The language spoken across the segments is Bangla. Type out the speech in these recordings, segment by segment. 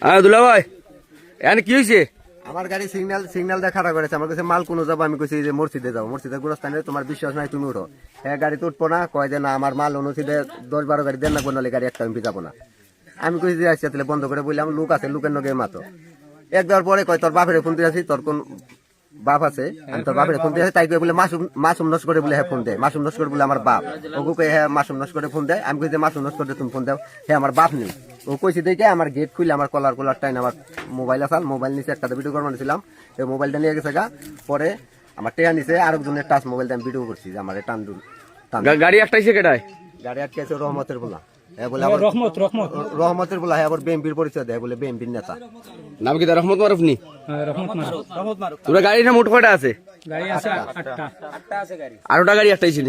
হ্যাঁ দুলা ভাই এখানে কি হয়েছে? আমার গাড়ি সিগন্যাল দিয়ে খারাপ করেছে। আমার কাছে মাল কোনো যাবো, আমি কইছি যে মসজিদে যাবো, মসজিদের গুরস্থানে তোমার বিশ্বাস নাই, তুমি উঠো। হ্যাঁ গাড়িতে উঠবো না, কয় যে না আমার মাল অনুচিতে 10-12 গাড়ি দেন না, বললে গাড়ি একটা আমি যাবো না। আমি কইছি যে আসছে তাহলে বন্ধ করে বললাম, লোক আছে, লোকের নগে মাতো। এক দেওয়ার পরে কয় তোর বাপের ফোন দিয়ে আছি, তোর কোন বাপ আছে? আমি তোর বাপের ফোন দিয়ে আছি, তাই কই বলে মাসুম নস্করে বলে হ্যাঁ ফোন দেয়, মাসুম নস্করে বলে আমার বাপ। ওকে কই হ্যাঁ মাসুম নস্করে ফোন দেয়। আমি কই যে মাসুম নস্করে তুমি ফোন দাও, হ্যাঁ আমার বাপ নেই। ও কইছি দেখে আমার গেট খুলে আমার কলার টাইন আমার মোবাইল আসাল, মোবাইল নিচে একটা ভিডিও করে বানিয়েছিলাম, এই মোবাইলটা নিয়ে গেছে গা। পরে আমার টেয়া নিচে আরেকজনের টাচ মোবাইলটা আমি ভিডিও করছি যে আমার টান গাড়ি একটাইছে কেটায়? গাড়ি আটকেছে রহমতের বলা, হ্যাঁ বলে আবার রহমতের বলা, হ্যাঁ আবার বিএমপির পরিচয় দেয়, বলে বিএমপির নেতা। নাম কি তার? রহমত মারুফনি। তোরা গাড়ি না মোট কয়টা আছে? আরোটা গাড়ি একটাই ছিল।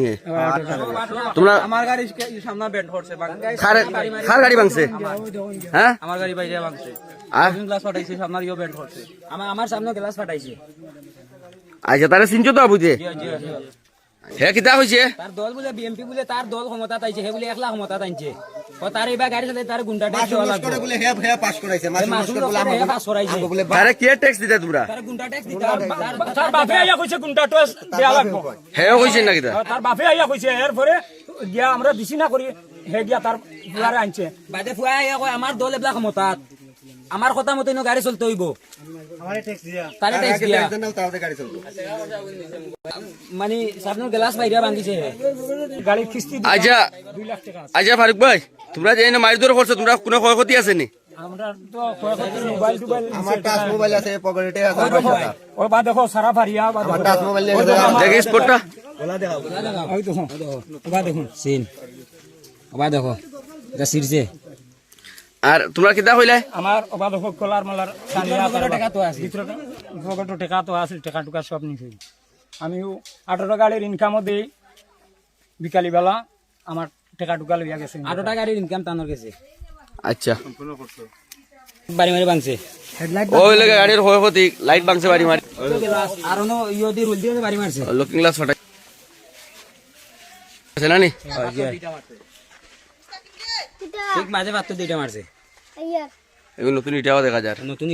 তোমরা আমার গাড়ি সামনে বেন্ড করছে, কার গাড়ি ভাঙছে? হ্যাঁ আমার গাড়ি বাইরে ভাঙছে, আর গ্লাস ফাটাইছে, সামনে ইও বেন্ড করছে, আমার সামনে গ্লাস ফাটাইছে। আচ্ছা তারা চিনছো তো বুঝে? হ্যাঁ কিতা হয়েছে? তার দল বলে বিএমপি বলে, তার দল ক্ষমতা আইছে, হে বলে 1 লাখ ক্ষমতা আনছে। ও তার এবার গাড়ি চালাতে তার গুন্ডা ট্যাক্স দেওয়া লাগবে বলে হ্যাঁ পাস করাইছে, পাস করাইছে, তারা কে ট্যাক্স দিতে তোমরা? তার গুন্ডা ট্যাক্স দিতে তার বাপে আইয়া কইছে গুন্ডা ট্যাক্স দেয়া লাগবে। হ্যাঁ কইছেন না কিতা? তার বাপে আইয়া কইছে, এরপরে গিয়া আমরা দিছি না করি, হে গিয়া তার ফুলারে আনছে। বাদে ফুয়া আইয়া কয় আমার দল এবলা ক্ষমতা, আমার কথা মতো গাড়ি চলতে হইব, তারে ট্যাক্স দিয়া গাড়ি চলতো। মানে সামনে গ্লাস বাইরে ভাঙিছে, গাড়ির কিস্তি আচ্ছা 2 লাখ টাকা আছে। আচ্ছা ফারুক ভাই, তোমরা যে মারি ধরে করছো, তোমরা কোনো ক্ষয়ক্ষতি আছে নি? আমরা তো মোবাইল টোবাইল আমার টাচ মোবাইল আছে, পকেটে আছে 5 টাকা। ও বা দেখো সারা ফারিয়া বা আমার টাচ মোবাইল নিয়ে গেছে। দেখি স্পটটা। ওই দেখো ওবা দেখুন সিন, ওবা দেখো এটা সিরছে। আর তোমরা কিতা হইলে? আমার ওবা দেখো কলার মালার টাকা তো আছে, পকেটে টাকা তো আছে, টাকা টুকা সব নিছে। আমিও 18 গাড়ির ইনকামও দেই, বিকালি বেলা আমার টাকা টুকা লইয়া গেছে। 8টা গাড়ির ইনকাম টানোর গেছে, আচ্ছা বাড়ি মারি ভাঙছে, ওই লাগে গাড়ির ক্ষয়ক্ষতি, লাইট ভাঙছে বাড়ি মারি, আর অন্য ইয়ে দিয়ে রুল দিয়ে বাড়ি মারছে। লুকিং গ্লাস ফাটাই আছে না নি? ঠিক মাঝে 2টা মারছে, এগুলো নতুন ইটাও দেখা যায়। নতুন